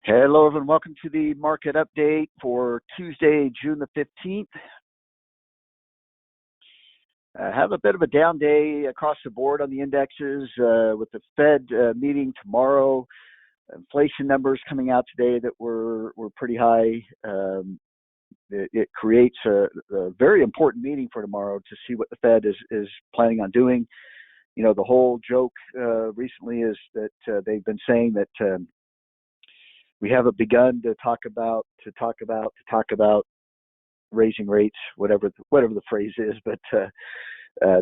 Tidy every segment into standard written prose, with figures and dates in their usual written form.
Hello, everyone. Welcome to the market update for Tuesday, June the 15th. Have a bit of a down day across the board on the indexes with the Fed meeting tomorrow. Inflation numbers coming out today that were pretty high. It creates a very important meeting for tomorrow to see what the Fed is planning on doing. You know, the whole joke recently is that they've been saying that we haven't begun to talk about raising rates, whatever the phrase is, but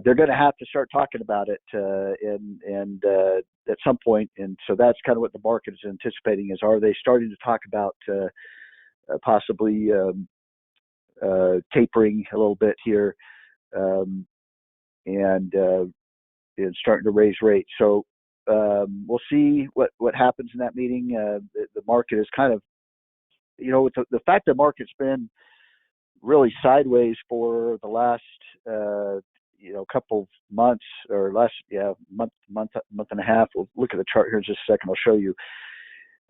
they're going to have to start talking about it and at some point. And so that's kind of what the market is anticipating: is are they starting to talk about possibly tapering a little bit here and starting to raise rates. So we'll see what happens in that meeting. The market is kind of, you know, with the fact that the market's been really sideways for the last, couple months or less, month and a half. We'll look at the chart here in just a second. I'll show you.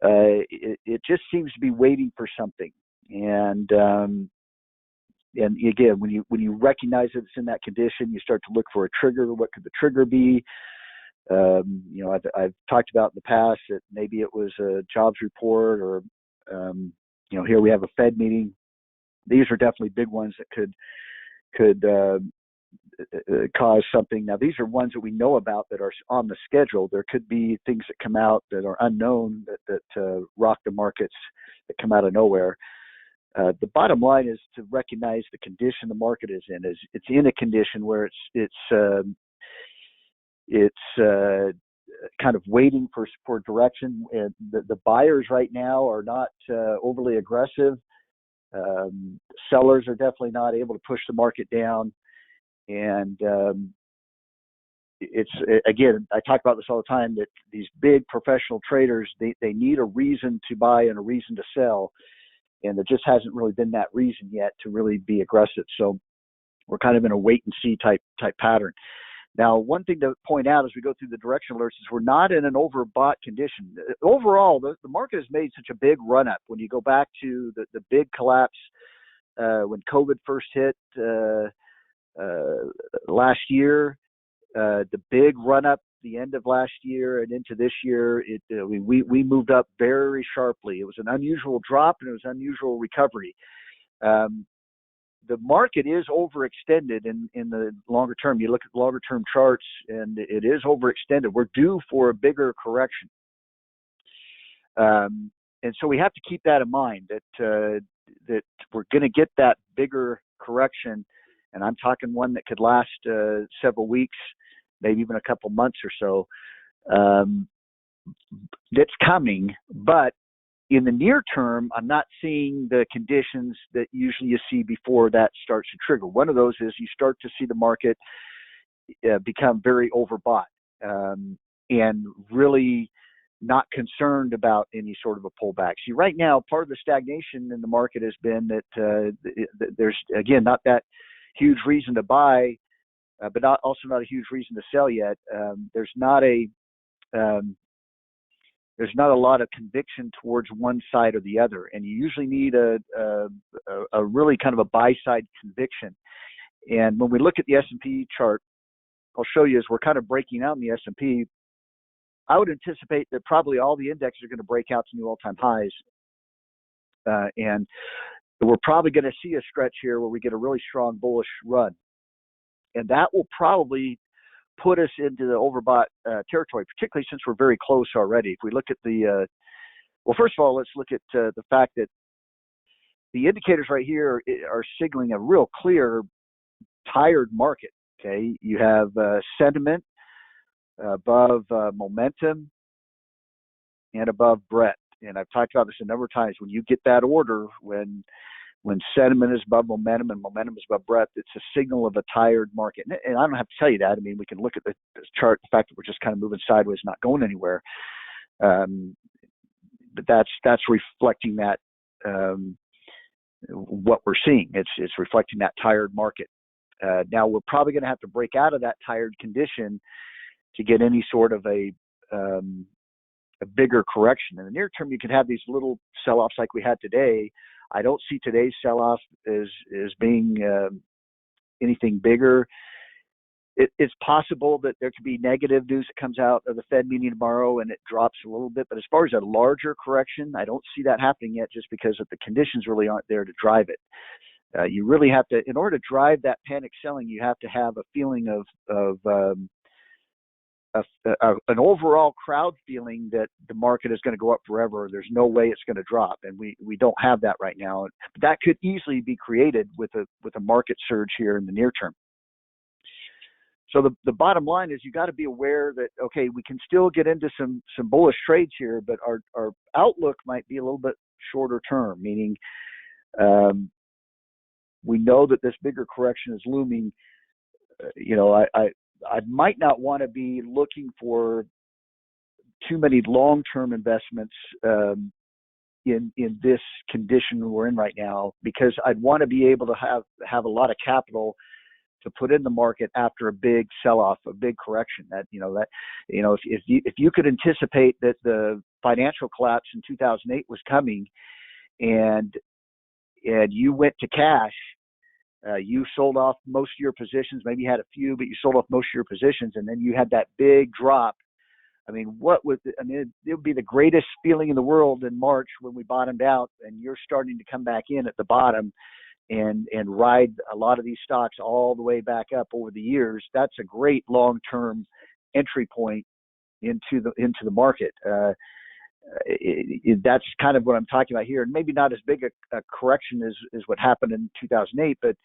It just seems to be waiting for something. And again, when you recognize that it's in that condition, you start to look for a trigger. What could the trigger be? I've talked about in the past that maybe it was a jobs report, or here we have a Fed meeting. These are definitely big ones that could cause something. Now, these are ones that we know about that are on the schedule. There could be things that come out that are unknown that rock the markets, that come out of nowhere. The bottom line is to recognize the condition the market is in. It's in a condition where it's kind of waiting for direction. And the buyers right now are not overly aggressive. Sellers are definitely not able to push the market down. And it's, again, I talk about this all the time, that these big professional traders, they need a reason to buy and a reason to sell. And there just hasn't really been that reason yet to really be aggressive. So we're kind of in a wait and see type pattern. Now, one thing to point out as we go through the direction alerts is we're not in an overbought condition. Overall, the market has made such a big run up. When you go back to the big collapse when COVID first hit last year, the big run up the end of last year and into this year, we moved up very sharply. It was an unusual drop and it was an unusual recovery. The market is overextended in the longer term. You look at longer term charts, and it is overextended. We're due for a bigger correction. And so we have to keep that in mind, that we're going to get that bigger correction. And I'm talking one that could last several weeks, maybe even a couple months or so. That's coming, but in the near term, I'm not seeing the conditions that usually you see before that starts to trigger. One of those is you start to see the market become very overbought and really not concerned about any sort of a pullback. See, right now, part of the stagnation in the market has been that there's, again, not that huge reason to buy, but also not a huge reason to sell yet. There's not a lot of conviction towards one side or the other, and you usually need a really kind of a buy-side conviction. And when we look at the S&P chart, I'll show you as we're kind of breaking out in the S&P, I would anticipate that probably all the indexes are going to break out to new all-time highs. And we're probably going to see a stretch here where we get a really strong bullish run. And that will probably put us into the overbought territory, particularly since we're very close already. If we look at well, first of all, let's look at the fact that the indicators right here are signaling a real clear tired market. Okay, you have sentiment above momentum and above breadth. And I've talked about this a number of times. When you get that order, when sentiment is above momentum and momentum is above breadth, it's a signal of a tired market. And I don't have to tell you that. I mean, we can look at the chart, the fact that we're just kind of moving sideways, not going anywhere. But that's reflecting that what we're seeing. It's reflecting that tired market. Now we're probably going to have to break out of that tired condition to get any sort of a a bigger correction. In the near term, you can have these little sell-offs like we had today. I don't see today's sell-off as being anything bigger. It's possible that there could be negative news that comes out of the Fed meeting tomorrow and it drops a little bit. But as far as a larger correction, I don't see that happening yet, just because of the conditions really aren't there to drive it. You really have to, in order to drive that panic selling, you have to have a feeling of an overall crowd feeling that the market is going to go up forever. There's no way it's going to drop, and we don't have that right now. That could easily be created with a market surge here in the near term. So the bottom line is you got to be aware that, okay, we can still get into some bullish trades here, but our outlook might be a little bit shorter term, meaning we know that this bigger correction is looming. I might not want to be looking for too many long-term investments in this condition we're in right now, because I'd want to be able to have a lot of capital to put in the market after a big sell-off, a big correction. If you could anticipate that the financial collapse in 2008 was coming, and you went to cash, you sold off most of your positions. Maybe you had a few, but you sold off most of your positions, and then you had that big drop. I mean, it would be the greatest feeling in the world in March when we bottomed out, and you're starting to come back in at the bottom and ride a lot of these stocks all the way back up over the years. That's a great long-term entry point into the market. That's kind of what I'm talking about here, and maybe not as big a correction as what happened in 2008, but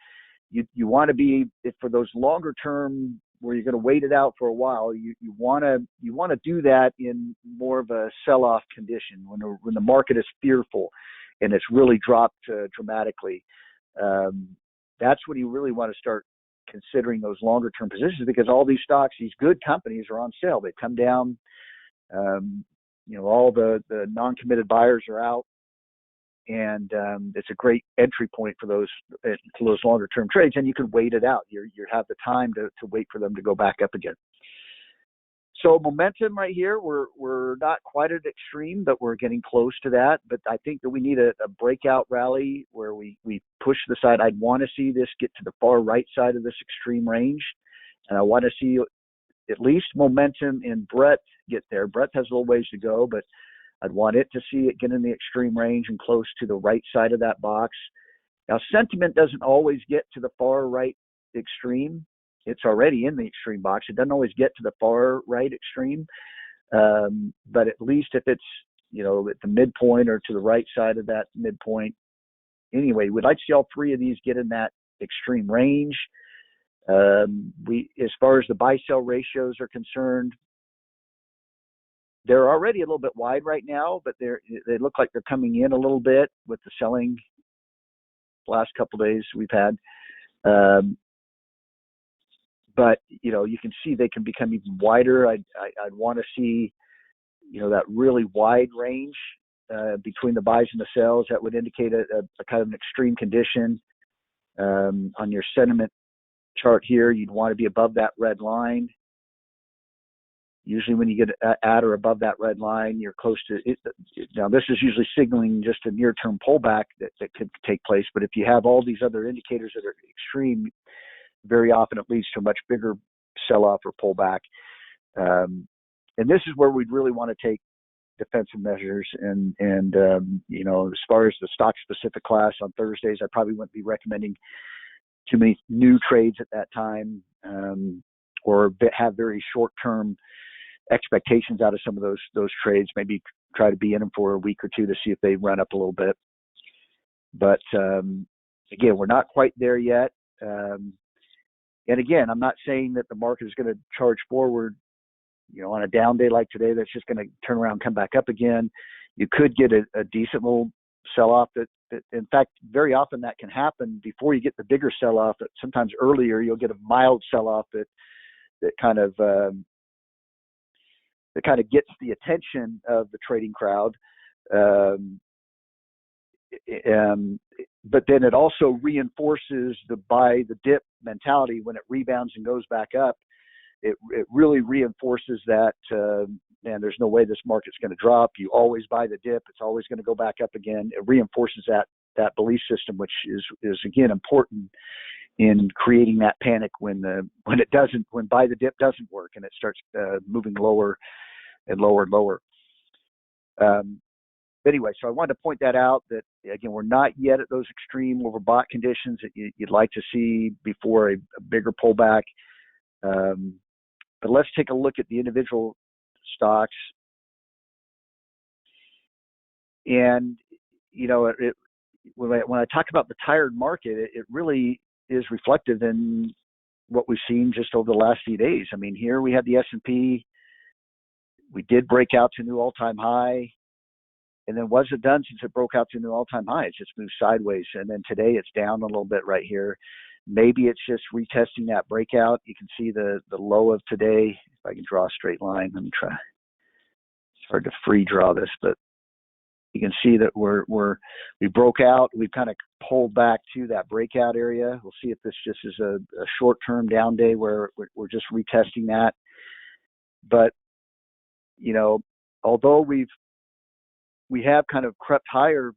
you want to be, for those longer term where you're going to wait it out for a while, you want to do that in more of a sell-off condition when the market is fearful and it's really dropped dramatically. That's when you really want to start considering those longer term positions, because all these stocks, these good companies, are on sale. They come down. All the non-committed buyers are out, and it's a great entry point for those longer term trades. And you can wait it out. You have the time to wait for them to go back up again. So momentum right here, we're not quite at extreme, but we're getting close to that. But I think that we need a breakout rally where we push the side. I'd want to see this get to the far right side of this extreme range, and I want to see at least momentum in breadth get there. Breadth has a little ways to go, but I'd want it to see it get in the extreme range and close to the right side of that box. Now, sentiment doesn't always get to the far right extreme. It's already in the extreme box. It doesn't always get to the far right extreme, but at least if it's at the midpoint or to the right side of that midpoint. Anyway, we'd like to see all three of these get in that extreme range. As far as the buy-sell ratios are concerned, they're already a little bit wide right now, but they look like they're coming in a little bit with the selling the last couple of days we've had. But you can see they can become even wider. I'd want to see that really wide range between the buys and the sells. That would indicate a kind of an extreme condition. On your sentiment chart here, you'd want to be above that red line. Usually when you get at or above that red line, you're close to it. Now, this is usually signaling just a near-term pullback that could take place. But if you have all these other indicators that are extreme, very often it leads to a much bigger sell-off or pullback. And this is where we'd really want to take defensive measures. And as far as the stock-specific class on Thursdays, I probably wouldn't be recommending too many new trades at that time, or have very short-term expectations out of some of those trades. Maybe try to be in them for a week or two to see if they run up a little bit. But again, we're not quite there yet. And again, I'm not saying that the market is going to charge forward, on a down day like today, that's just going to turn around and come back up again. You could get a decent little sell-off that, in fact, very often that can happen before you get the bigger sell-off. Sometimes earlier you'll get a mild sell-off that kind of gets the attention of the trading crowd. But then it also reinforces the buy the dip mentality when it rebounds and goes back up. It really reinforces that man, there's no way this market's going to drop. You always buy the dip. It's always going to go back up again. It reinforces that belief system, which is again important in creating that panic when buy the dip doesn't work and it starts moving lower and lower and lower. Anyway, so I wanted to point that out, that again, we're not yet at those extreme overbought conditions that you'd like to see before a bigger pullback. But let's take a look at the individual stocks. And, you know, when I talk about the tired market, it really is reflective in what we've seen just over the last few days. I mean, here we had the S&P. We did break out to a new all-time high. And then what's it done since it broke out to a new all-time high? It's just moved sideways. And then today it's down a little bit right here. Maybe it's just retesting that breakout. You can see the low of today. If I can draw a straight line, let me try. It's hard to free draw this, but you can see that we broke out. We've kind of pulled back to that breakout area. We'll see if this just is a short-term down day where we're just retesting that. But, you know, although we have kind of crept higher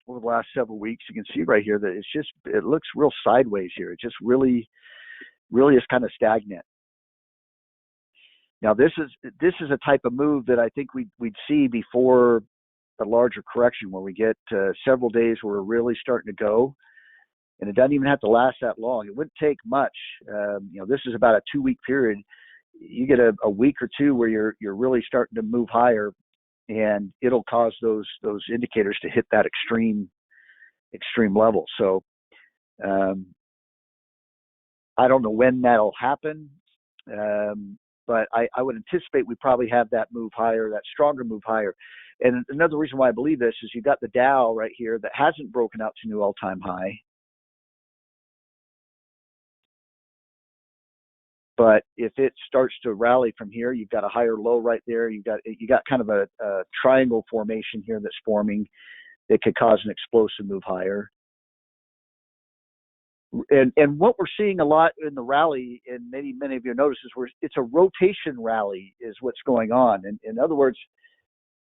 over the last several weeks, you can see right here that it looks real sideways here. It just really is kind of stagnant. Now this is a type of move that I think we'd see before a larger correction, where we get several days where we're really starting to go, and it doesn't even have to last that long. It wouldn't take much. You know, this is about a 2-week period. You get a week or two where you're really starting to move higher, and it'll cause those indicators to hit that extreme level. So I don't know when that'll happen, but I would anticipate we probably have that move higher, that stronger move higher. And another reason why I believe this is you've got the Dow right here that hasn't broken out to new all-time high. But if it starts to rally from here, you've got a higher low right there. You got kind of a triangle formation here that's forming that could cause an explosive move higher. And what we're seeing a lot in the rally, and many of you notice, is it's a rotation rally is what's going on. And in other words,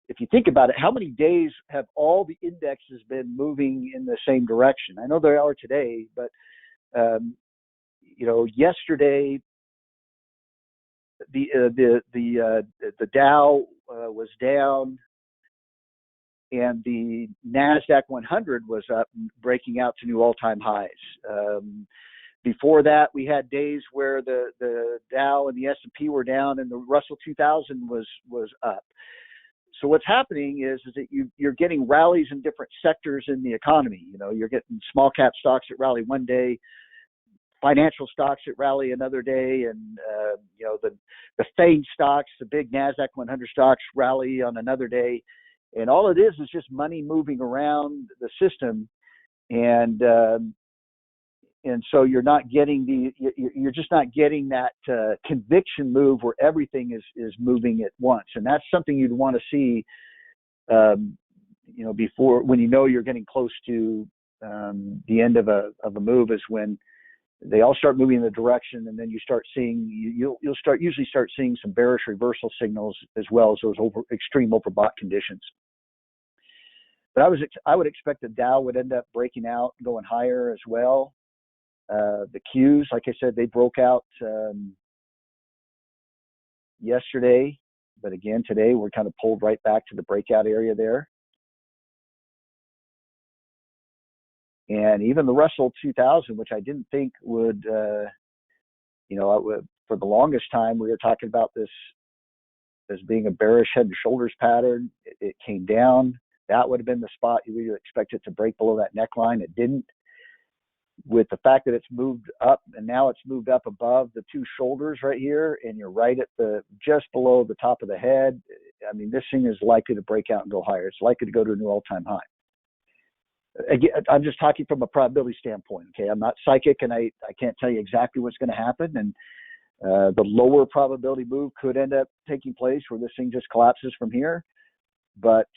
if you think about it, how many days have all the indexes been moving in the same direction? I know they are today, but you know, yesterday the Dow was down, and the NASDAQ 100 was up, breaking out to new all-time highs. Before that, we had days where the Dow and the S&P were down, and the Russell 2000 was up. So what's happening is that you're getting rallies in different sectors in the economy. You know, you're getting small cap stocks that rally one day, financial stocks that rally another day, and you know, the FANG stocks, the big NASDAQ 100 stocks, rally on another day. And all it is just money moving around the system, and so you're just not getting that conviction move where everything is moving at once. And that's something you'd want to see, you know, before, when you know you're getting close to the end of a move, is when they all start moving in the direction, and then you start seeing, you'll usually start seeing some bearish reversal signals, as well as those extreme overbought conditions. But I would expect the Dow would end up breaking out, going higher as well. The Qs, like I said, they broke out yesterday, but again today we're kind of pulled right back to the breakout area there. And even the Russell 2000, which I didn't think would, you know, for the longest time we were talking about this as being a bearish head and shoulders pattern. It came down. That would have been the spot you would expect it to break below that neckline. It didn't. With the fact that it's moved up, and now it's moved up above the two shoulders right here, and you're right at just below the top of the head, I mean, this thing is likely to break out and go higher. It's likely to go to a new all-time high. Again, I'm just talking from a probability standpoint. Okay, I'm not psychic, and I can't tell you exactly what's going to happen. And the lower probability move could end up taking place where this thing just collapses from here. But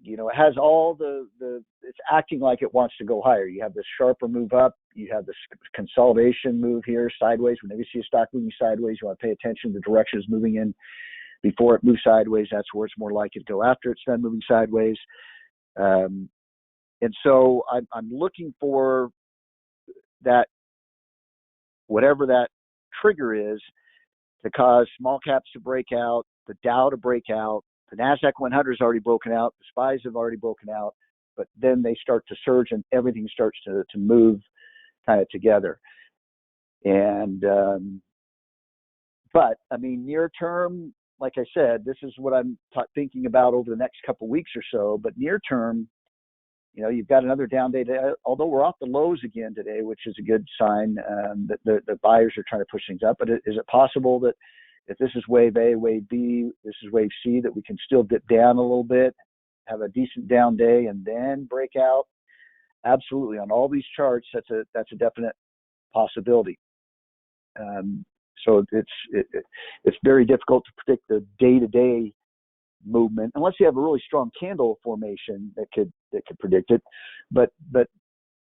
it has all it's acting like it wants to go higher. You have this sharper move up. You have this consolidation move here sideways. Whenever you see a stock moving sideways, you want to pay attention to the direction it's moving in before it moves sideways. That's where it's more likely to go after it's done moving sideways. And so I'm looking for that, whatever that trigger is, to cause small caps to break out, the Dow to break out. The NASDAQ 100 has already broken out. The SPYs have already broken out. But then they start to surge and everything starts to move kind of together. And, but I mean, near term, like I said, this is what I'm thinking about over the next couple of weeks or so. But near term, you've got another down day today, although we're off the lows again today, which is a good sign that the buyers are trying to push things up. But is it possible that if this is wave A, wave B, this is wave C, that we can still dip down a little bit, have a decent down day, and then break out? Absolutely. On all these charts, that's a definite possibility. So it's very difficult to predict the day-to-day movement unless you have a really strong candle formation that could predict it. But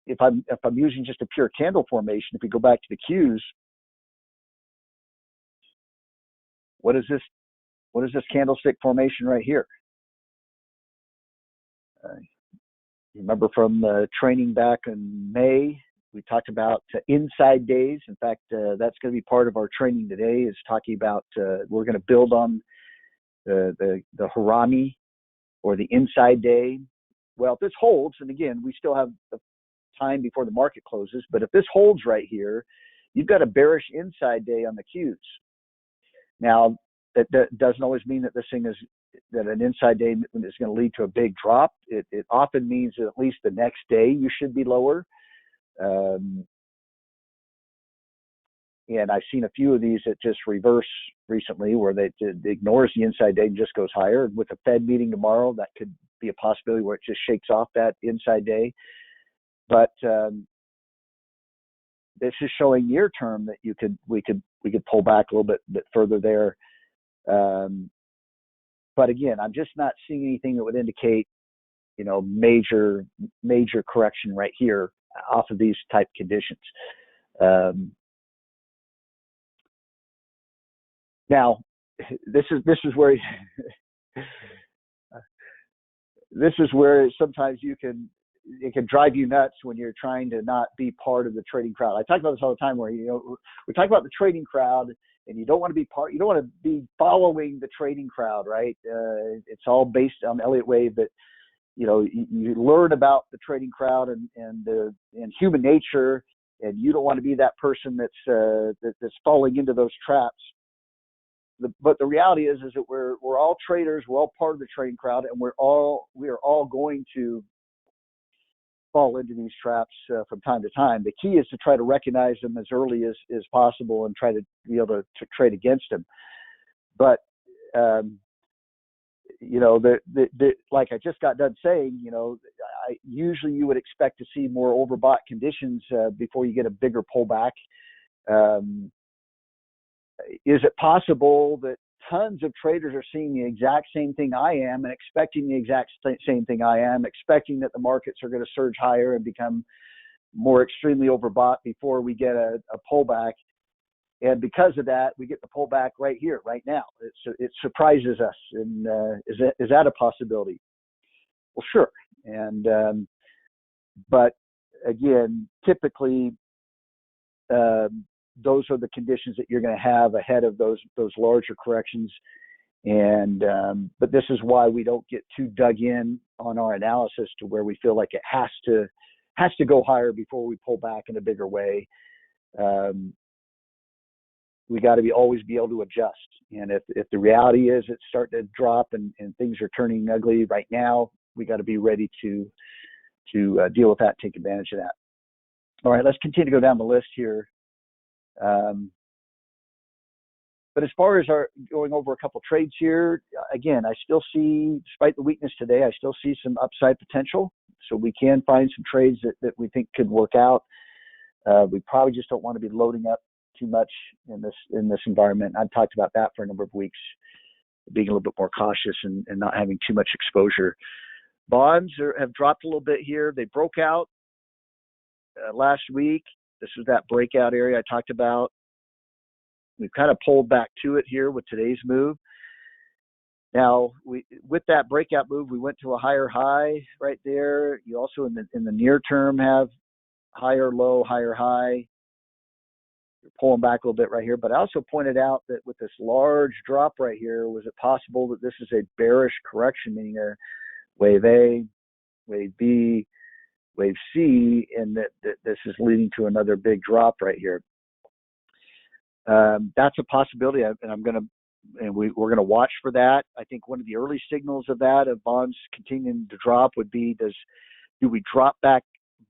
if I'm using just a pure candle formation, if we go back to the Qs, what is this candlestick formation right here? Remember from the training back in May, we talked about inside days. In fact, that's going to be part of our training today, is talking about we're going to build on the Harami, or the inside day. Well, if this holds, and again, we still have the time before the market closes, but if this holds right here, you've got a bearish inside day on the Qs. Now, that doesn't always mean that that an inside day is going to lead to a big drop. It often means that at least the next day you should be lower. And I've seen a few of these that just reverse recently, where it ignores the inside day and just goes higher. With the Fed meeting tomorrow, that could be a possibility where it just shakes off that inside day. But this is showing near term that we could pull back a little bit further there. But again, I'm just not seeing anything that would indicate, major correction right here off of these type conditions. Now, this is where sometimes it can drive you nuts when you're trying to not be part of the trading crowd. I talk about this all the time, where we talk about the trading crowd, and you don't want to be following the trading crowd, right? It's all based on Elliott Wave, that you learn about the trading crowd and human nature, and you don't want to be that person that's falling into those traps. But the reality is that we're all traders, we're all part of the trading crowd, and we are all going to fall into these traps from time to time. The key is to try to recognize them as early as possible and try to be able to trade against them. But like I just got done saying, usually you would expect to see more overbought conditions before you get a bigger pullback. Is it possible that tons of traders are seeing the exact same thing I am and expecting the exact same thing I am, expecting that the markets are going to surge higher and become more extremely overbought before we get a pullback? And because of that, we get the pullback right here, right now. It surprises us. And is that a possibility? Well, sure. And but again, typically, those are the conditions that you're going to have ahead of those larger corrections. And but this is why we don't get too dug in on our analysis to where we feel like it has to go higher before we pull back in a bigger way. We got to always be able to adjust. And if the reality is it's starting to drop and things are turning ugly right now, we got to be ready to deal with that, take advantage of that. All right, let's continue to go down the list here. But as far as our going over a couple trades here, again, I still see, despite the weakness today, I still see some upside potential. So we can find some trades that we think could work out. We probably just don't want to be loading up too much in this environment. I've talked about that for a number of weeks, being a little bit more cautious and not having too much exposure. Bonds have dropped a little bit here. They broke out last week. This is that breakout area I talked about. We've kind of pulled back to it here with today's move. Now, with that breakout move, we went to a higher high right there. You also in the near term have higher low, higher high. You're pulling back a little bit right here. But I also pointed out that with this large drop right here, was it possible that this is a bearish correction, meaning a wave A, wave B, wave C, and that this is leading to another big drop right here. That's a possibility, and we're going to watch for that. I think one of the early signals of that, of bonds continuing to drop, would be do we drop back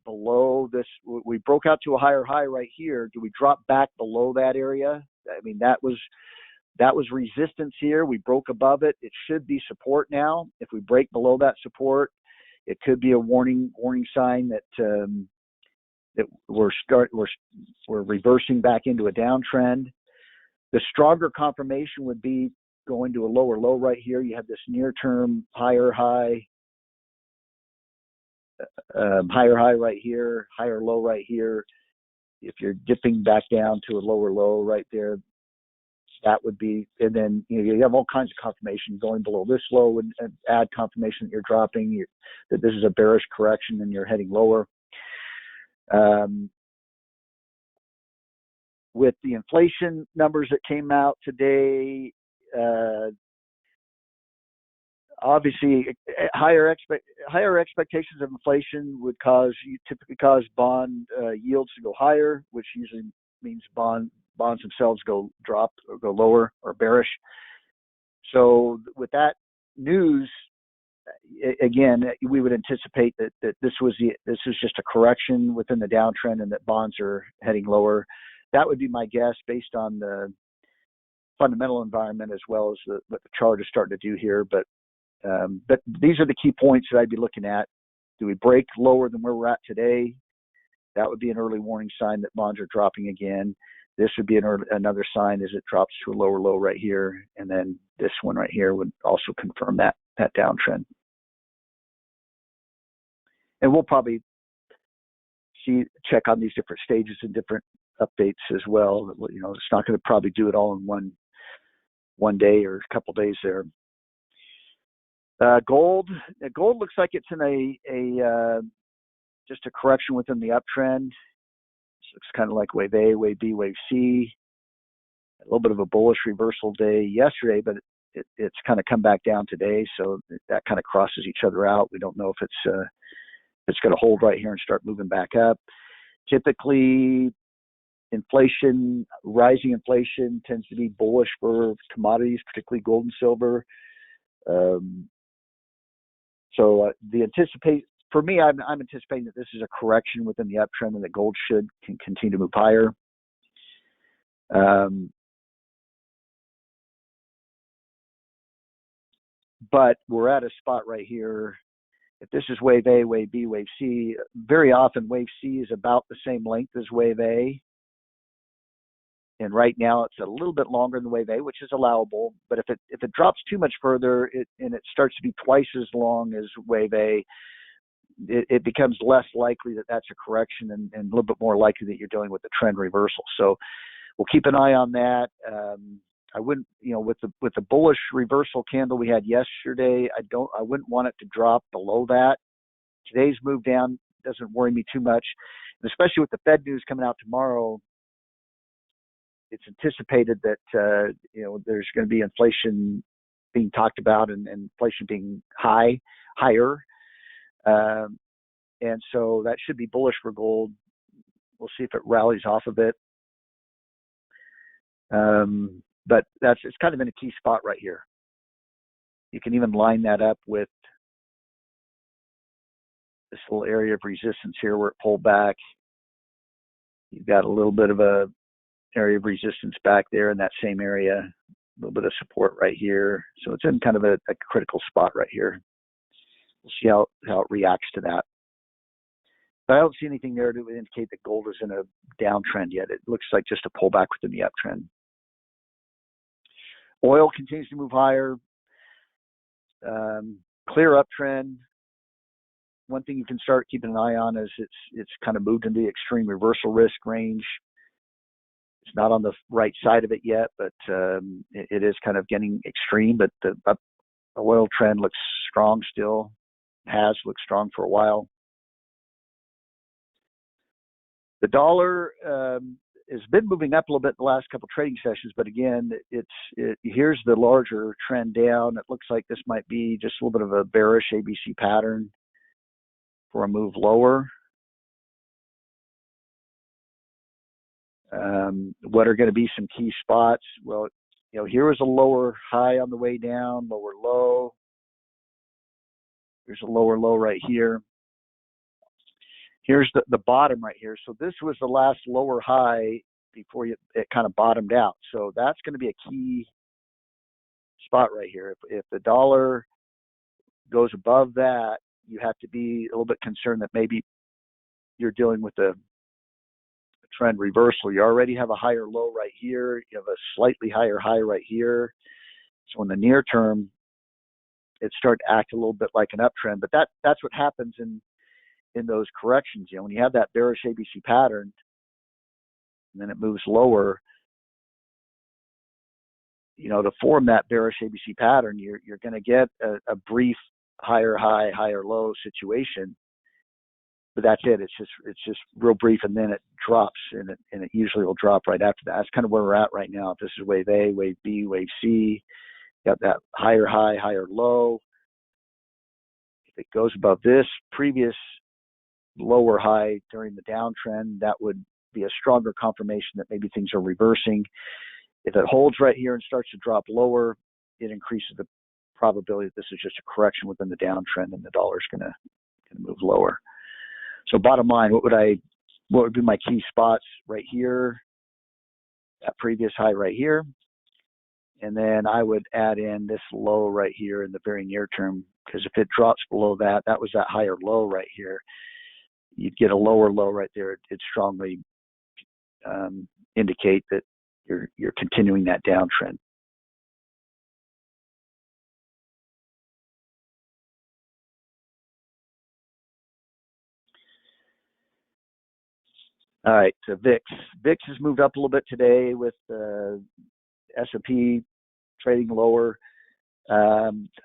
below this? We broke out to a higher high right here. Do we drop back below that area? I mean, that was resistance here. We broke above it. It should be support now. If we break below that support, it could be a warning sign that we're reversing back into a downtrend. The stronger confirmation would be going to a lower low right here. You have this near-term higher high right here, higher low right here. If you're dipping back down to a lower low right there, that would be, and then you have all kinds of confirmation. Going below this low would add confirmation that you're dropping, that this is a bearish correction and you're heading lower. With the inflation numbers that came out today, obviously higher expectations of inflation would typically cause bond yields to go higher, which usually means bonds themselves go lower or bearish. So with that news, again, we would anticipate that this is just a correction within the downtrend and that bonds are heading lower. That would be my guess based on the fundamental environment as well as what the chart is starting to do here. But these are the key points that I'd be looking at. Do we break lower than where we're at today? That would be an early warning sign that bonds are dropping again. This would be another sign as it drops to a lower low right here. And then this one right here would also confirm that downtrend. And we'll probably check on these different stages and different updates as well. You know, it's not going to probably do it all in one day or a couple of days there. Gold looks like it's in just a correction within the uptrend. So it's kind of like wave A, wave B, wave C. A little bit of a bullish reversal day yesterday, but it's kind of come back down today. So that kind of crosses each other out. We don't know if it's going to hold right here and start moving back up. Typically, rising inflation tends to be bullish for commodities, particularly gold and silver. For me, I'm anticipating that this is a correction within the uptrend and that gold can continue to move higher. But we're at a spot right here. If this is wave A, wave B, wave C, very often wave C is about the same length as wave A. And right now it's a little bit longer than wave A, which is allowable. But if it drops too much further and it starts to be twice as long as wave A, it becomes less likely that that's a correction and a little bit more likely that you're dealing with a trend reversal. So we'll keep an eye on that. I wouldn't, with the bullish reversal candle we had yesterday, I wouldn't want it to drop below that. Today's move down doesn't worry me too much, and especially with the Fed news coming out tomorrow. It's anticipated that there's going to be inflation being talked about and inflation being higher. And so that should be bullish for gold. We'll see if it rallies off of it. But it's kind of in a key spot right here. You can even line that up with this little area of resistance here where it pulled back. You've got a little bit of a area of resistance back there in that same area, a little bit of support right here. So it's in kind of a critical spot right here. We'll see how it reacts to that. But I don't see anything there to indicate that gold is in a downtrend yet. It looks like just a pullback within the uptrend. Oil continues to move higher. Clear uptrend. one thing you can start keeping an eye on is it's kind of moved into the extreme reversal risk range. It's not on the right side of it yet, but it is kind of getting extreme. But the oil trend looks strong still, has looked strong for a while. The dollar has been moving up a little bit in the last couple of trading sessions, but again, here's the larger trend down. It looks like this might be just a little bit of a bearish ABC pattern for a move lower. What are going to be some key spots? Well, here was a lower high on the way down, lower low. There's a lower low right here. Here's the bottom right here. So this was the last lower high before it kind of bottomed out. So that's going to be a key spot right here. If the dollar goes above that, you have to be a little bit concerned that maybe you're dealing with a trend reversal. You already have a higher low right here. You have a slightly higher high right here. So in the near term, it started to act a little bit like an uptrend. But that's what happens in those corrections. When you have that bearish ABC pattern, and then it moves lower, to form that bearish ABC pattern, you're going to get a brief higher high, higher low situation. But that's it. It's just real brief, and then it drops, and it usually will drop right after that. That's kind of where we're at right now. This is wave A, wave B, wave C. Got that higher high, higher low. If it goes above this previous lower high during the downtrend, that would be a stronger confirmation that maybe things are reversing. If it holds right here and starts to drop lower, it increases the probability that this is just a correction within the downtrend, and the dollar's going to move lower. So bottom line, what would be my key spots right here? That previous high right here. And then I would add in this low right here in the very near term, because if it drops below that, that was that higher low right here. You'd get a lower low right there. It strongly indicate that you're continuing that downtrend. All right, so VIX. VIX has moved up a little bit today with S&P trading lower.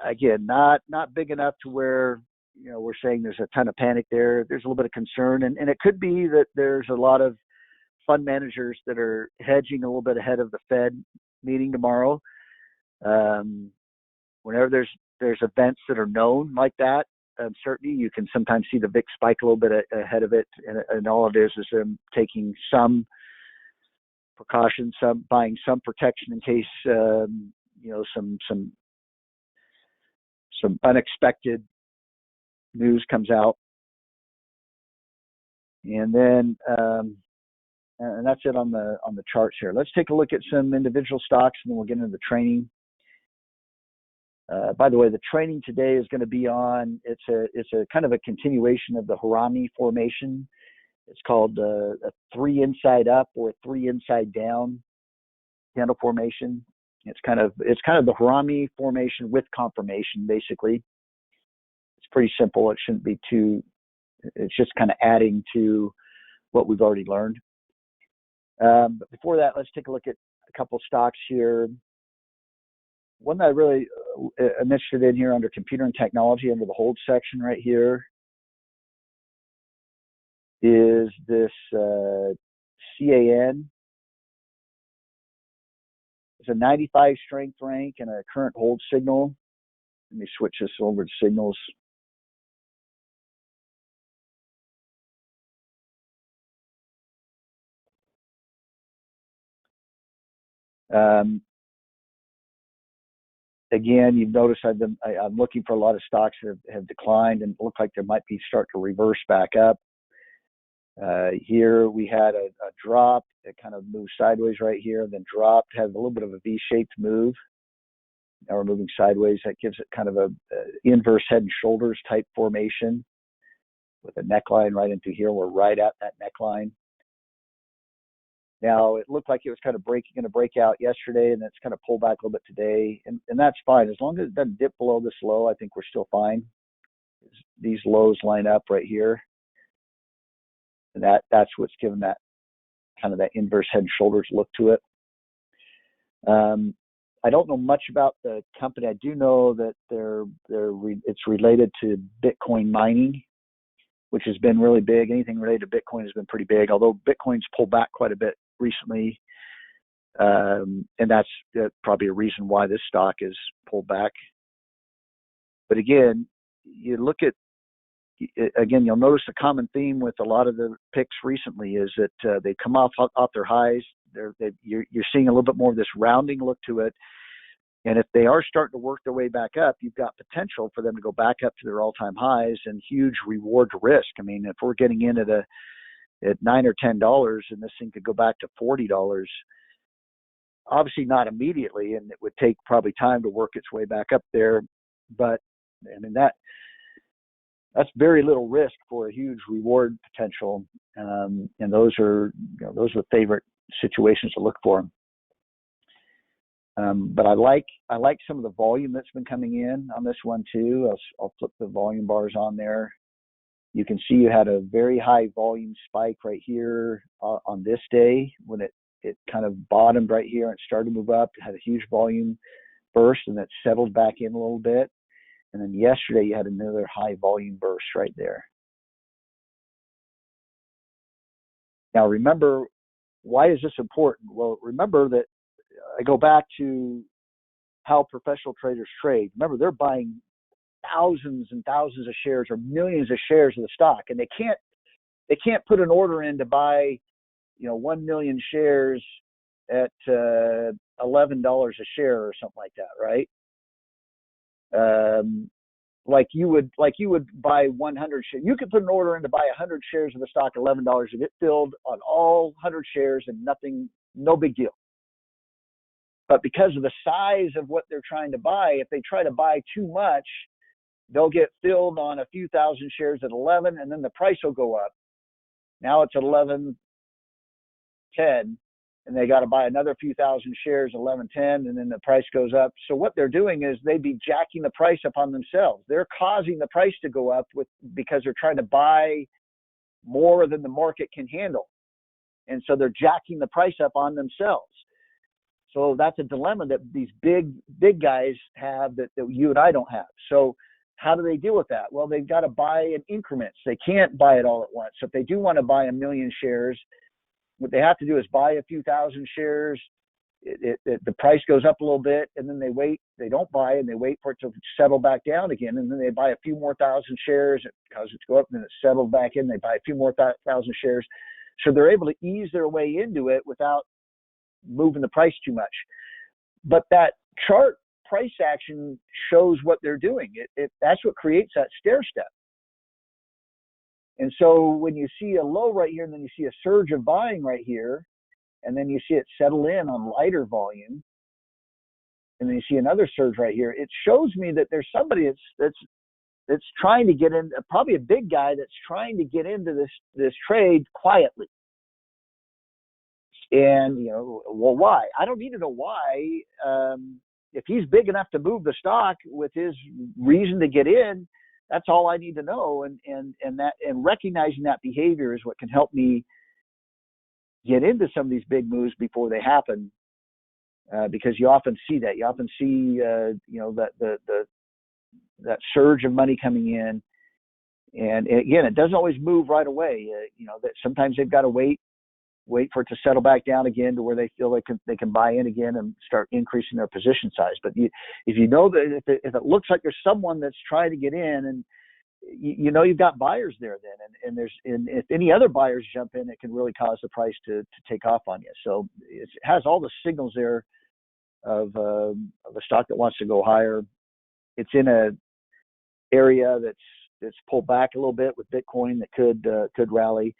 Again, not big enough to where we're saying there's a ton of panic there. There's a little bit of concern, and it could be that there's a lot of fund managers that are hedging a little bit ahead of the Fed meeting tomorrow. Whenever there's events that are known like that, uncertainty, you can sometimes see the VIX spike a little bit ahead of it, and all it is them taking some precautions, buying some protection in case some unexpected news comes out. And then and that's it on the charts here. Let's take a look at some individual stocks, and then we'll get into the training. By the way, the training today is going to be on, it's a kind of a continuation of the Harami formation. It's called a 3 inside up or 3 inside down candle formation. It's kind of the Harami formation with confirmation, basically. It's pretty simple. It shouldn't be it's just kind of adding to what we've already learned. But before that, let's take a look at a couple stocks here. One that I really am interested in here under computer and technology, under the hold section right here, is this CAN. It's a 95 strength rank and a current hold signal. Let me switch this over to signals. Again, you've noticed I'm looking for a lot of stocks that have declined and look like they might be starting to reverse back up. Here we had a drop. It kind of moved sideways right here, then dropped, had a little bit of a V-shaped move. Now we're moving sideways. That gives it kind of a inverse head and shoulders type formation with a neckline right into here. We're right at that neckline. Now, it looked like it was kind of going to break out yesterday, and it's kind of pulled back a little bit today, and that's fine. As long as it doesn't dip below this low, I think we're still fine. these lows line up right here, and that's what's given that kind of that inverse head and shoulders look to it. I don't know much about the company. I do know that it's related to Bitcoin mining, which has been really big. Anything related to Bitcoin has been pretty big, although Bitcoin's pulled back quite a bit recently. And that's probably a reason why this stock is pulled back. But again, you look at, you'll notice a common theme with a lot of the picks recently is that they come off their highs. You're seeing a little bit more of this rounding look to it. And if they are starting to work their way back up, you've got potential for them to go back up to their all-time highs and huge reward to risk. I mean, if we're getting in at $9 or $10 and this thing could go back to $40, obviously not immediately, and it would take probably time to work its way back up there. But I mean, that's very little risk for a huge reward potential. And those are favorite situations to look for. But I like some of the volume that's been coming in on this one too. I'll flip the volume bars on there. You can see you had a very high volume spike right here on this day when it kind of bottomed right here and started to move up. It had a huge volume burst and it settled back in a little bit. And then yesterday you had another high volume burst right there. Now remember, why is this important? Well, remember that I go back to how professional traders trade. Remember, they're buying thousands and thousands of shares or millions of shares of the stock, and they can't put an order in to buy 1 million shares at $11 a share or something like that, right? Like you would buy 100 shares. You could put an order in to buy 100 shares of the stock at $11 and it filled on all 100 shares and no big deal. But because of the size of what they're trying to buy, if they try to buy too much, they'll get filled on a few thousand shares at 11, and then the price will go up. Now it's at 11.10, and they got to buy another few thousand shares at 11.10, and then the price goes up. So what they're doing is they'd be jacking the price up on themselves. They're causing the price to go up because they're trying to buy more than the market can handle. And so they're jacking the price up on themselves. So that's a dilemma that these big guys have that you and I don't have. So how do they deal with that? Well, they've got to buy in increments. They can't buy it all at once. So if they do want to buy 1 million shares, what they have to do is buy a few thousand shares. The price goes up a little bit, and then they wait. They don't buy, and they wait for it to settle back down again, and then they buy a few more thousand shares. It causes it to go up, and then it settled back in. They buy a few more thousand shares. So they're able to ease their way into it without moving the price too much. But that chart price action shows what they're doing. That's what creates that stair step. And so when you see a low right here, and then you see a surge of buying right here, and then you see it settle in on lighter volume, and then you see another surge right here, it shows me that there's somebody that's trying to get in, probably a big guy that's trying to get into this trade quietly. And, well, why? I don't need to know why. If he's big enough to move the stock with his reason to get in, that's all I need to know. And recognizing that behavior is what can help me get into some of these big moves before they happen. Because you often see that. You often see, that surge of money coming in. And again, it doesn't always move right away. That sometimes they've got to wait for it to settle back down again to where they feel they can buy in again and start increasing their position size. But if you know that if it looks like there's someone that's trying to get in, and you've got buyers there then, and if any other buyers jump in, it can really cause the price to take off on you. So it has all the signals there of a stock that wants to go higher. It's in a area that's pulled back a little bit with Bitcoin that could rally.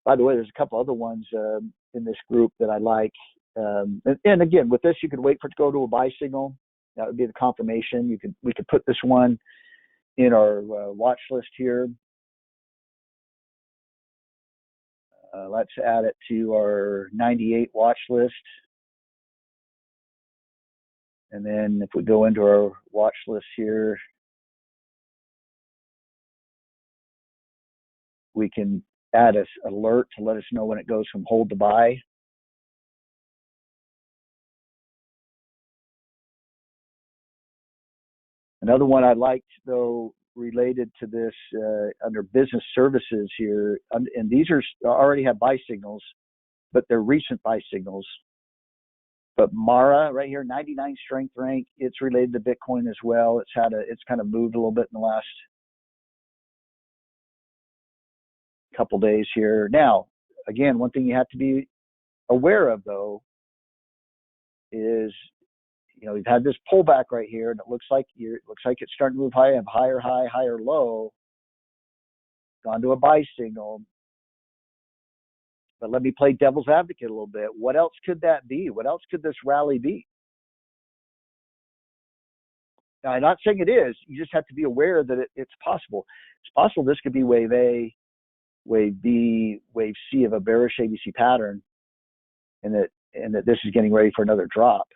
By the way, there's a couple other ones in this group that I like. And again, with this, you could wait for it to go to a buy signal. That would be the confirmation. We could put this one in our watch list here. Let's add it to our 98 watch list. And then if we go into our watch list here, we can add an alert to let us know when it goes from hold to buy. Another one I liked, though, related to this under business services here, and these are already have buy signals, but they're recent buy signals. But Mara right here, 99 strength rank, it's related to Bitcoin as well. It's kind of moved a little bit in the last couple days here. Now, again, one thing you have to be aware of, though, is you've had this pullback right here, and it looks like it's starting to move higher, have higher high, higher low, gone to a buy signal. But let me play devil's advocate a little bit. What else could that be? What else could this rally be? Now, I'm not saying it is. You just have to be aware that it's possible. It's possible this could be wave A, wave B, wave C of a bearish ABC pattern, and that this is getting ready for another drop.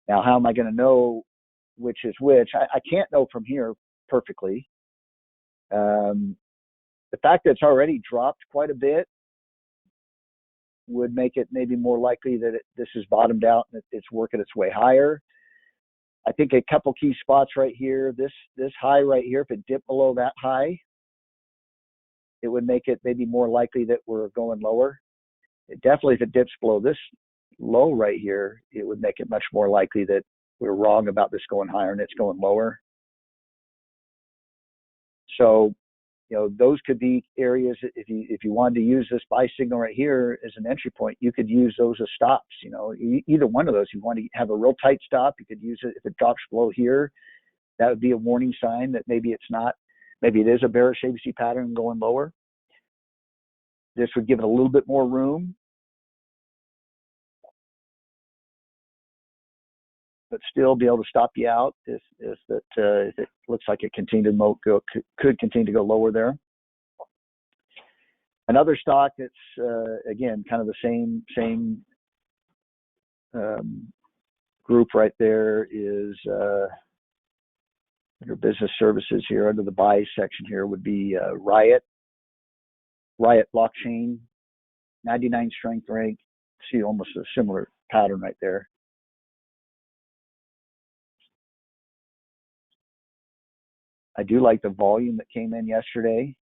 Now, how am I going to know which is which? I can't know from here perfectly. The fact that it's already dropped quite a bit would make it maybe more likely that this is bottomed out and it's working its way higher. I think a couple key spots right here, this high right here, if it dipped below that high, it would make it maybe more likely that we're going lower. Definitely, if it dips below this low right here, it would make it much more likely that we're wrong about this going higher and it's going lower. So, those could be areas. If you wanted to use this buy signal right here as an entry point, you could use those as stops. Either one of those. If you want to have a real tight stop, you could use it. If it drops below here, that would be a warning sign that maybe it's not. Maybe it is a bearish ABC pattern going lower. This would give it a little bit more room, but still be able to stop you out if it looks like it could continue to go lower there. Another stock that's again kind of the same group right there is under business services here, under the buy section here, would be Riot blockchain, 99 strength rank. See almost a similar pattern right there. I do like the volume that came in yesterday.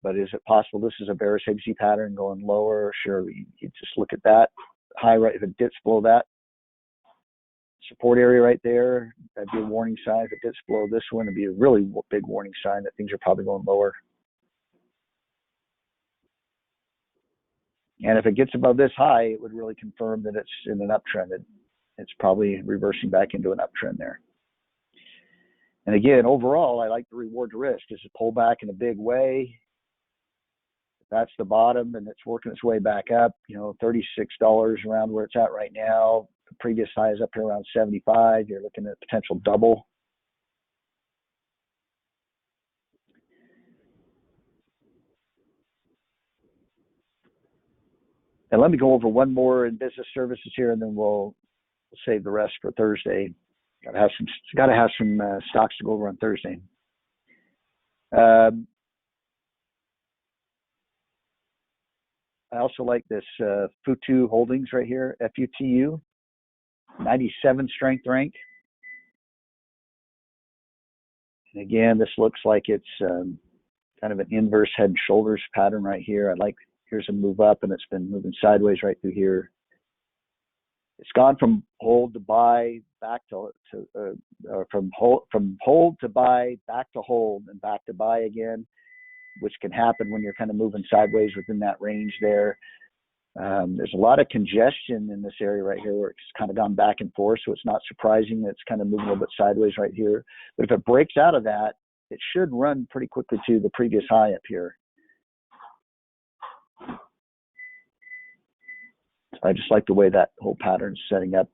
But is it possible this is a bearish ABC pattern going lower? Sure, you just look at that high right. If it dips below that support area right there, that'd be a warning sign. If it dips below this one, it'd be a really big warning sign that things are probably going lower. And if it gets above this high, it would really confirm that it's in an uptrend. It's probably reversing back into an uptrend there. And again, overall, I like the reward to risk. It's a pullback in a big way. That's the bottom, and it's working its way back up. $36 around where it's at right now. The previous high is up here around 75. You're looking at potential double. And let me go over one more in business services here, and then we'll save the rest for Thursday. Got to have some stocks to go over on Thursday. I also like this Futu Holdings right here, FUTU, 97 strength rank. And again, this looks like it's kind of an inverse head and shoulders pattern right here. Here's a move up, and it's been moving sideways right through here. It's gone from hold to buy, back to from hold to buy, back to hold, and back to buy again, which can happen when you're kind of moving sideways within that range there. There's a lot of congestion in this area right here where it's kind of gone back and forth, so it's not surprising that it's kind of moving a little bit sideways right here. But if it breaks out of that, it should run pretty quickly to the previous high up here. I just like the way that whole pattern is setting up.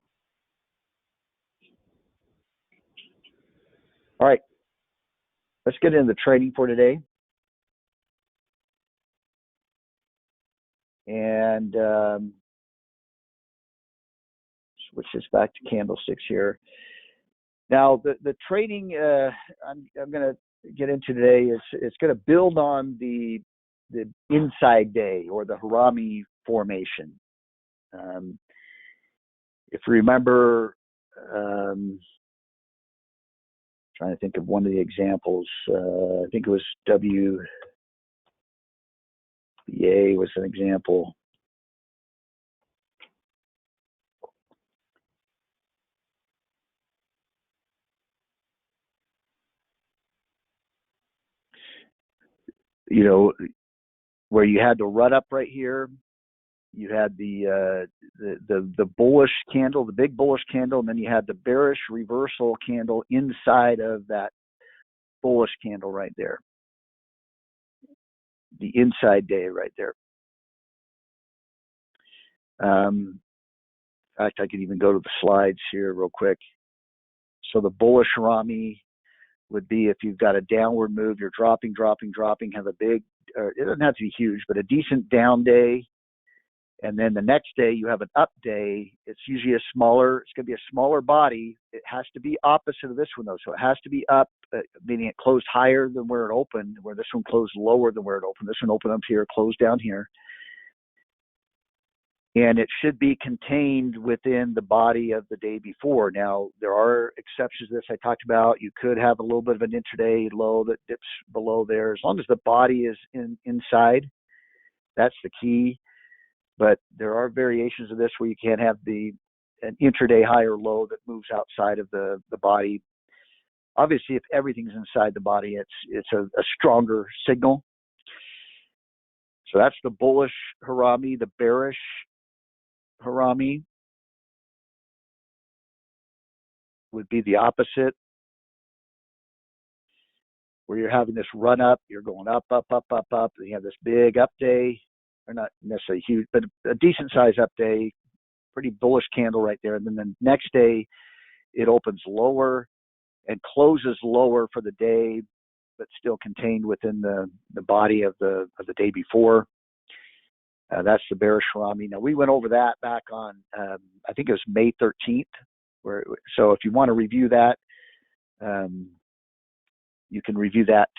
All right, let's get into the trading for today. And switch this back to candlesticks here. Now, the trading I'm going to get into today is it's going to build on the inside day or the Harami formation. If you remember, trying to think of one of the examples, I think it was WBA was an example. You know, where you had the run up right here, you had the bullish candle, the big bullish candle, and then you had the bearish reversal candle inside of that bullish candle right there, the inside day right there. In fact, I could even go to the slides here real quick. So the bullish Harami would be if you've got a downward move, you're dropping, have a big, it doesn't have to be huge, but a decent down day. And then the next day you have an up day. It's usually it's going to be a smaller body. It has to be opposite of this one though. So it has to be up, meaning it closed higher than where it opened, where this one closed lower than where it opened. This one opened up here, closed down here. And it should be contained within the body of the day before. Now, there are exceptions to this I talked about. You could have a little bit of an intraday low that dips below there. As long as the body is inside, that's the key. But there are variations of this where you can't have an intraday high or low that moves outside of the body. Obviously, if everything's inside the body, it's a stronger signal. So that's the bullish Harami. The bearish Harami would be the opposite, where you're having this run up, you're going up, and you have this big up day, or not necessarily huge, but a decent size up day, pretty bullish candle right there. And then the next day, it opens lower and closes lower for the day, but still contained within the body of the day before. That's the bearish Harami. Now, we went over that back on, I think it was May 13th. So if you want to review that, you can review that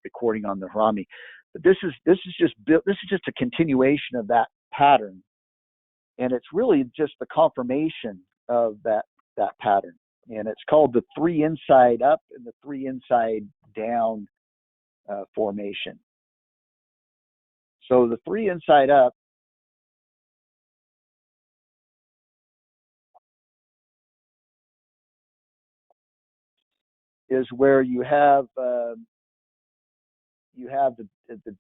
recording on the Harami. But this is just a continuation of that pattern, and it's really just the confirmation of that pattern. And it's called the 3 inside up and the 3 inside down formation. So the 3 inside up is where you have the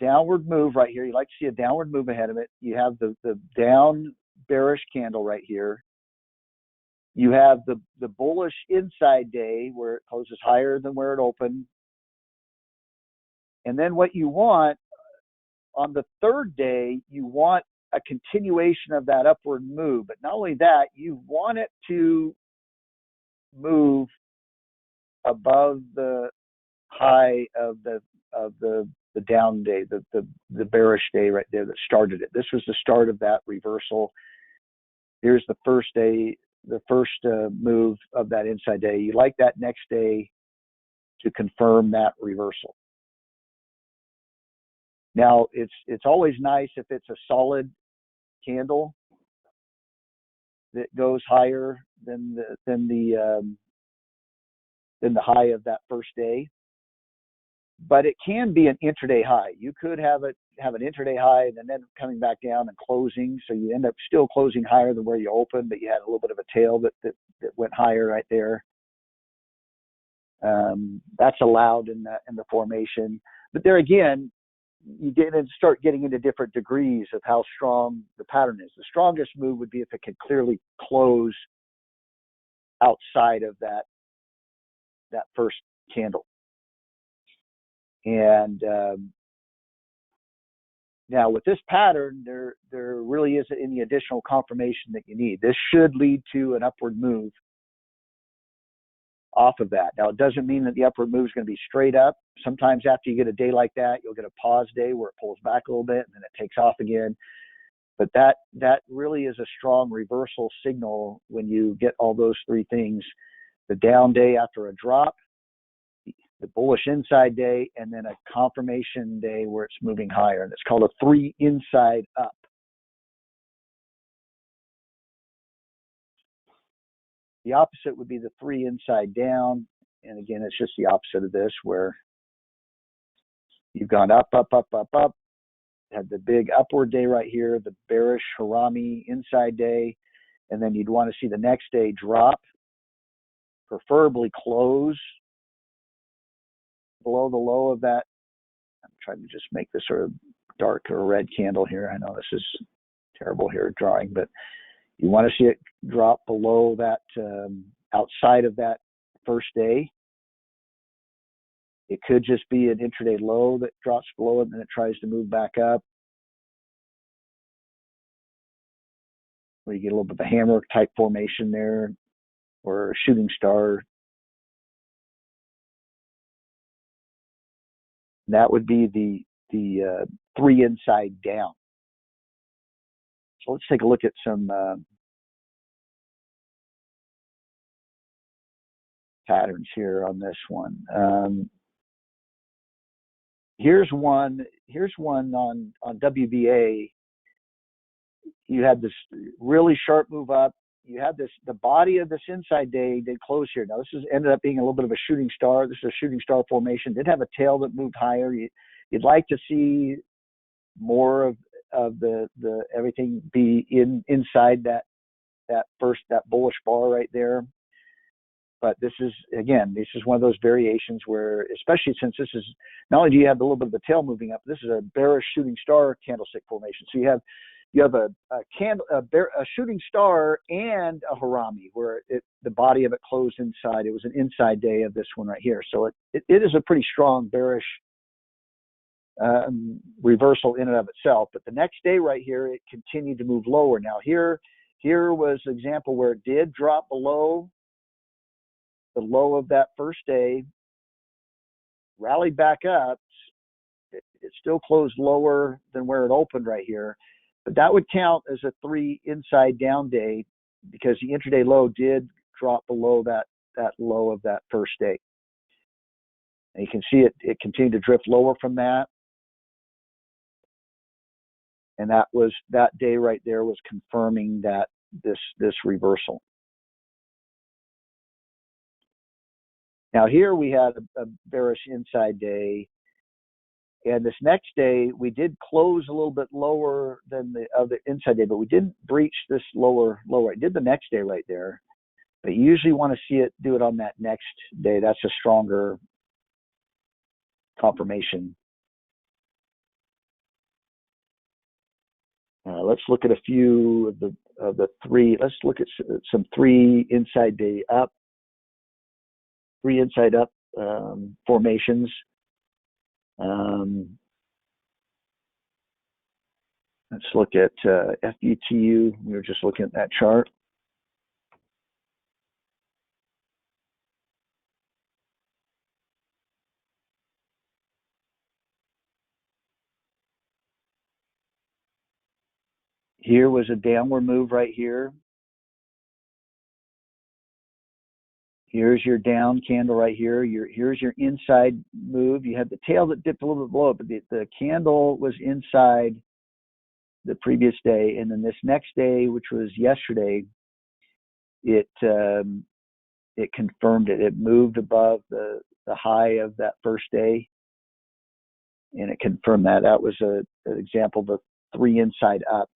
downward move right here. You like to see a downward move ahead of it. You have the down bearish candle right here. You have the bullish inside day where it closes higher than where it opened. And then what you want on the third day, you want a continuation of that upward move. But not only that, you want it to move above the high of the down day, the bearish day right there that started it. This was the start of that reversal. Here's the first day, the first move of that inside day. You like that next day to confirm that reversal. Now, it's always nice if it's a solid candle that goes higher than the high of that first day. But it can be an intraday high. You could have an intraday high and then coming back down and closing, so you end up still closing higher than where you opened, but you had a little bit of a tail that went higher right there. That's allowed in the formation. But there again, you start getting into different degrees of how strong the pattern is. The strongest move would be if it could clearly close outside of that first candle. And now with this pattern, there really isn't any additional confirmation that you need. This should lead to an upward move off of that. Now, it doesn't mean that the upward move is going to be straight up. Sometimes after you get a day like that, you'll get a pause day where it pulls back a little bit and then it takes off again. But that really is a strong reversal signal when you get all those three things the down day after a drop, the bullish inside day, and then a confirmation day where it's moving higher. And it's called a 3 inside up. The opposite would be the 3 inside down. And again, it's just the opposite of this, where you've gone up, up, up, up, up, had the big upward day right here, the bearish Harami inside day, and then you'd want to see the next day drop, preferably close below the low of that. I'm trying to just make this sort of dark or red candle here. I know this is terrible here drawing, but you want to see it drop below that, outside of that first day. It could just be an intraday low that drops below it and then it tries to move back up, where you get a little bit of a hammer type formation there, or a shooting star. That would be the 3 inside down. So let's take a look at some patterns here on this one. Here's one on WBA. You had this really sharp move up. You had the body of this inside day did close here. Now this ended up being a little bit of a shooting star. This is a shooting star formation. Did have a tail that moved higher. You'd like to see more of the everything be inside that bullish bar right there. But this is one of those variations where, especially since this is, not only do you have a little bit of the tail moving up, this is a bearish shooting star candlestick formation. So you have a shooting star and a Harami, where the body of it closed inside. It was an inside day of this one right here. So it is a pretty strong bearish reversal in and of itself. But the next day right here, it continued to move lower. Now here was an example where it did drop below the low of that first day, rallied back up. It still closed lower than where it opened right here, but that would count as a 3 inside down day, because the intraday low did drop below that low of that first day. And you can see it continued to drift lower from that. And that day right there was confirming that this reversal. Now here we had a bearish inside day, and this next day we did close a little bit lower than the other inside day, but we didn't breach this lower low. It did the next day right there, but you usually want to see it do it on that next day. That's a stronger confirmation. Let's look at a few of the 3. Let's look at some 3 inside day up. 3 inside up formations. Let's look at FUTU. We were just looking at that chart. Here was a downward move right here. Here's your down candle right here. Here's your inside move. You had the tail that dipped a little bit below, but the candle was inside the previous day. And then this next day, which was yesterday, it confirmed it. It moved above the high of that first day, and it confirmed that. That was an example of the 3 inside up,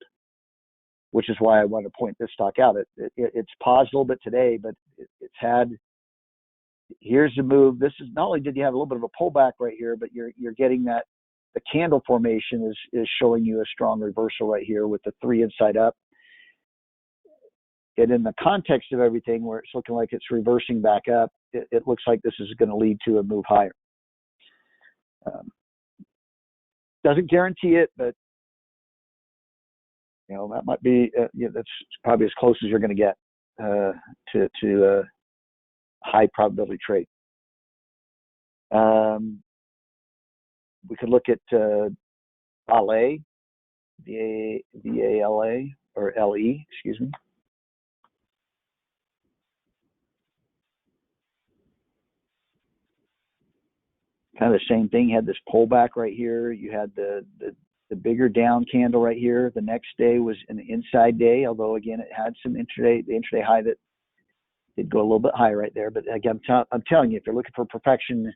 which is why I want to point this stock out. It's paused a little bit today, but it's had. Here's the move. This is not only did you have a little bit of a pullback right here, but you're getting that the candle formation is showing you a strong reversal right here with the 3 inside up. And in the context of everything, where it's looking like it's reversing back up, it looks like this is going to lead to a move higher. Doesn't guarantee it, but that might be that's probably as close as you're going to get to a high probability trade. We could look at VALA, VALA, or LE, excuse me. Kind of the same thing. You had this pullback right here. You had the bigger down candle right here. The next day was an inside day, although again it had some intraday, the intraday high that did go a little bit higher right there. But again, I'm telling you, if you're looking for perfection,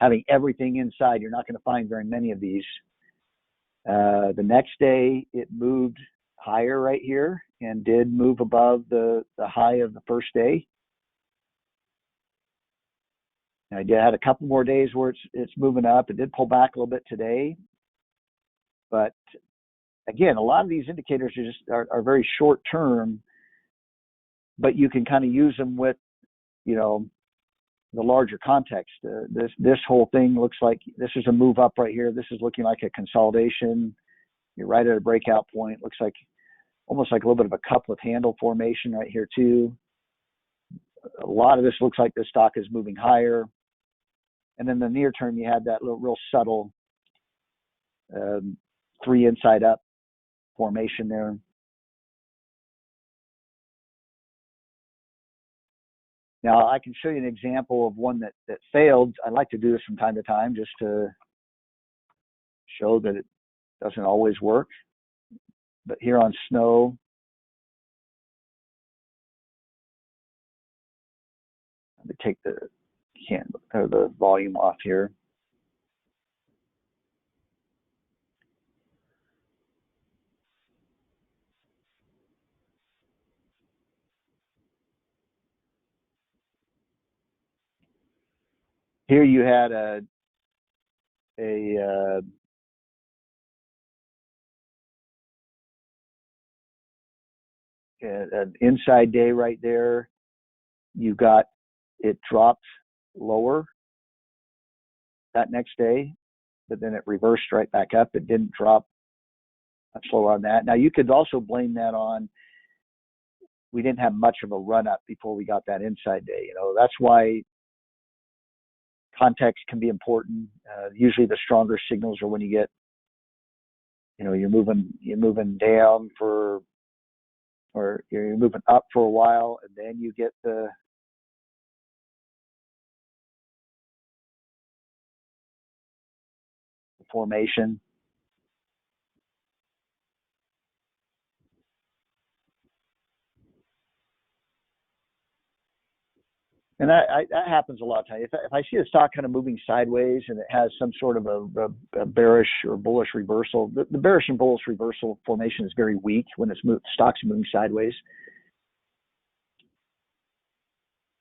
having everything inside, you're not going to find very many of these. The next day it moved higher right here and did move above the high of the first day. I had a couple more days where it's moving up. It did pull back a little bit today, but again, a lot of these indicators are very short term, but you can kind of use them with, you know, the larger context. This whole thing looks like this is a move up right here. This is looking like a consolidation. You're right at a breakout point. Looks like almost like a little bit of a cup with handle formation right here too. A lot of this looks like the stock is moving higher. And then the near term, you had that little real subtle 3 inside up formation there. Now I can show you an example of one that failed. I like to do this from time to time just to show that it doesn't always work. But here on snow, let me take the candle or the volume off here. Here you had an inside day right there. You got it dropped lower that next day, but then it reversed right back up. It didn't drop much lower on that. Now you could also blame that on we didn't have much of a run up before we got that inside day. You know, that's why context can be important. Usually the stronger signals are when you get, you know, you're moving down for, or you're moving up for a while, and then you get the formation. And that happens a lot of times. If I see a stock kind of moving sideways and it has some sort of a bearish or bullish reversal, the bearish and bullish reversal formation is very weak when stocks are moving sideways.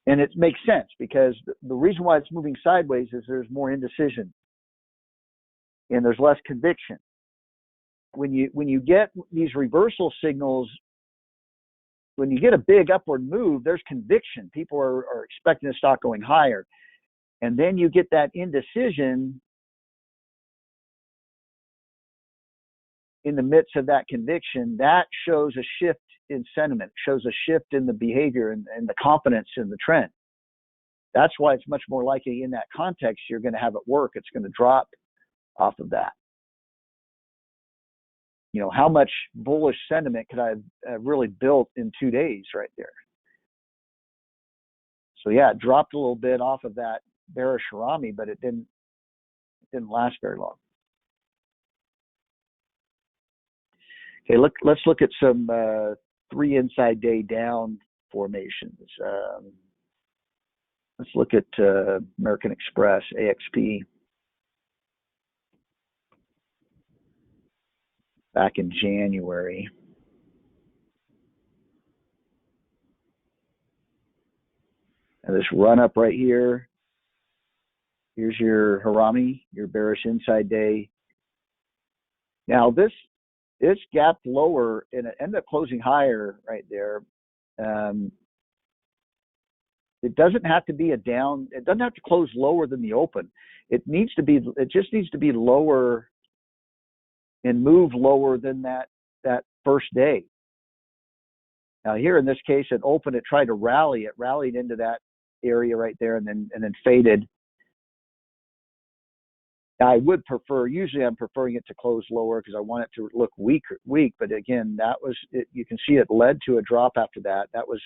And it makes sense because the reason why it's moving sideways is there's more indecision and there's less conviction. When you get these reversal signals, when you get a big upward move, there's conviction. People are expecting the stock going higher. And then you get that indecision in the midst of that conviction. That shows a shift in sentiment, shows a shift in the behavior and the confidence in the trend. That's why it's much more likely in that context you're going to have it work. It's going to drop off of that. You know, how much bullish sentiment could I have really built in 2 days right there? So yeah, it dropped a little bit off of that bearish Harami, but it didn't last very long. Okay, let's look at some 3 inside day down formations. Let's look at American Express, AXP. Back in January. And this run up right here. Here's your Harami, your bearish inside day. Now this gapped lower and it ended up closing higher right there. It doesn't have to be a down. It doesn't have to close lower than the open. It just needs to be lower and move lower than that first day. Now here in this case, it opened, it tried to rally, it rallied into that area right there and then faded. Now I would prefer, usually I'm preferring it to close lower because I want it to look weak, but again, that was it. You can see it led to a drop after that. That was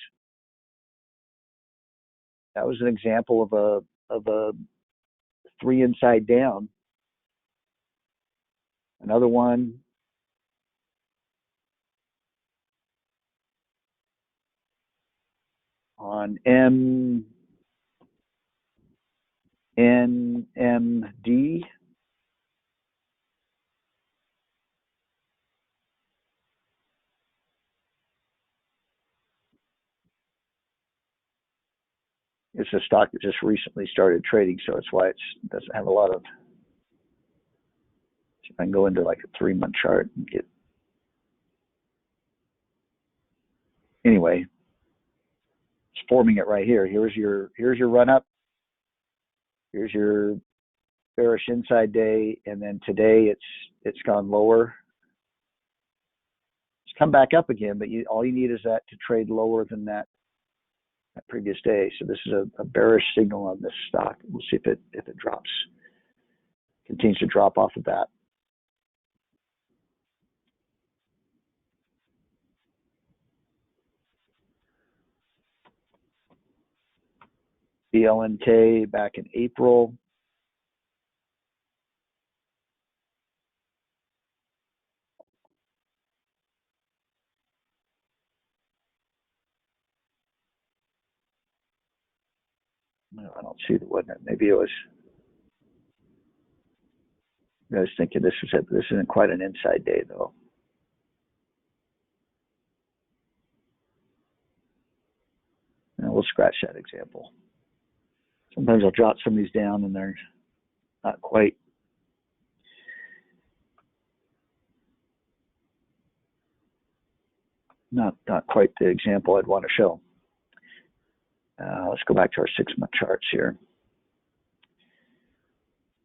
an example of a three inside down. Another one. On NMD. It's a stock that just recently started trading, so it's why it doesn't have a lot of. So I can go into like a 3-month chart and get. Anyway, it's forming it right here. Here's your run up. Here's your bearish inside day, and then today it's gone lower. It's come back up again, but all you need is that to trade lower than that previous day. So this is a bearish signal on this stock. We'll see if it drops, continues to drop off of that. BLNK back in April. No, I don't see the one. Maybe it was. I was thinking this isn't quite an inside day though. And we'll scratch that example. Sometimes I'll jot some of these down and they're not quite. Not quite the example I'd want to show. Let's go back to our 6-month charts here.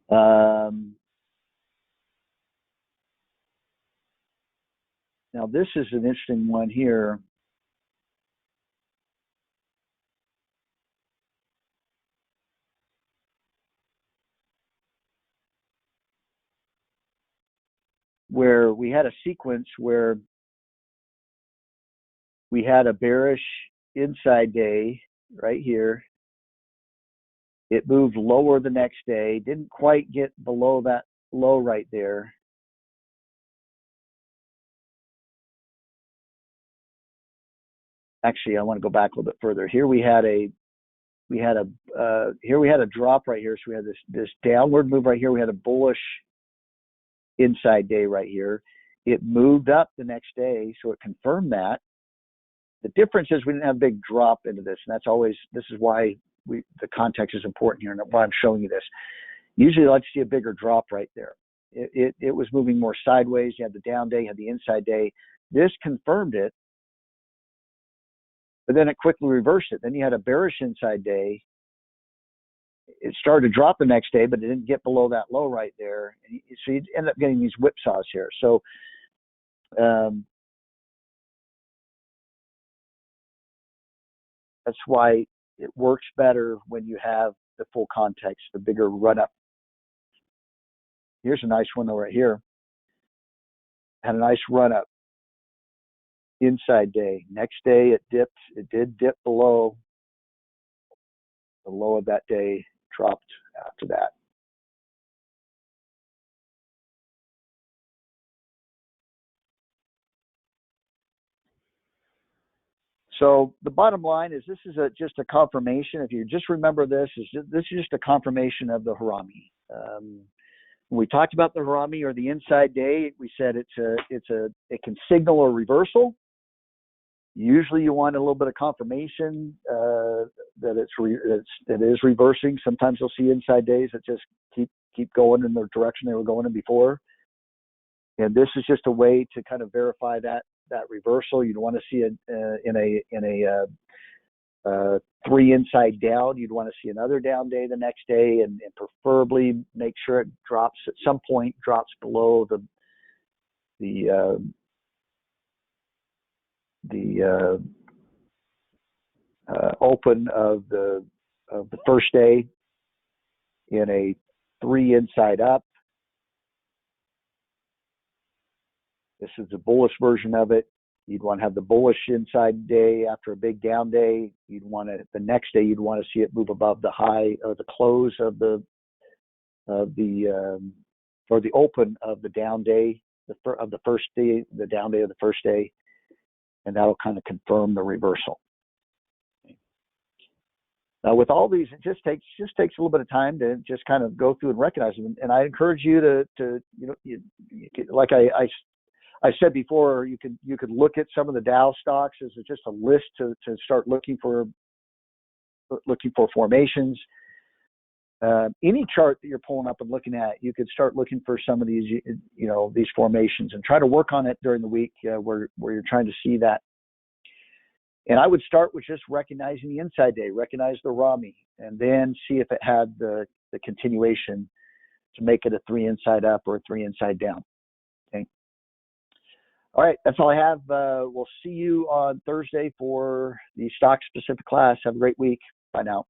Now this is an interesting one here. Where we had a sequence where we had a bearish inside day right here. It moved lower the next day, didn't quite get below that low right there. Actually, I want to go back a little bit further. Here we had a drop right here. So we had this downward move right here. We had a bullish inside day right here. It moved up the next day, so it confirmed that. The difference is we didn't have a big drop into this, and this is why the context is important here, and why I'm showing you this. Usually I like to see a bigger drop right there. It was moving more sideways. You had the down day, you had the inside day. This confirmed it, but then it quickly reversed it. Then you had a bearish inside day. It started to drop the next day, but it didn't get below that low right there. And so you end up getting these whipsaws here. So that's why it works better when you have the full context, the bigger run up. Here's a nice one though right here. Had a nice run up. Inside day. Next day it dipped. It did dip below the low of that day, dropped after that. So the bottom line is this is just a confirmation. If you just remember this is just a confirmation of the Harami. When we talked about the Harami or the inside day, we said it can signal a reversal. Usually you want a little bit of confirmation that it is reversing. Sometimes you'll see inside days that just keep going in the direction they were going in before. And this is just a way to kind of verify that reversal. You'd want to see it in a 3 inside down. You'd want to see another down day the next day, and preferably make sure it drops at some point, drops below the open of the first day in a 3 inside up. This is the bullish version of it. You'd want to have the bullish inside day after a big down day. The next day you'd want to see it move above the high or the close of the of the or the open of the down day, of the first day, the down day of the first day, and that'll kind of confirm the reversal. Now, with all these, it just takes a little bit of time to just kind of go through and recognize them. And I encourage you to like I said before, you could look at some of the Dow stocks as just a list to start looking for formations. Any chart that you're pulling up and looking at, you could start looking for some of these, these formations, and try to work on it during the week where you're trying to see that. And I would start with just recognizing the inside day, recognize the Harami, and then see if it had the continuation to make it a 3 inside up or a 3 inside down. Okay. All right, that's all I have. We'll see you on Thursday for the stock specific class. Have a great week. Bye now.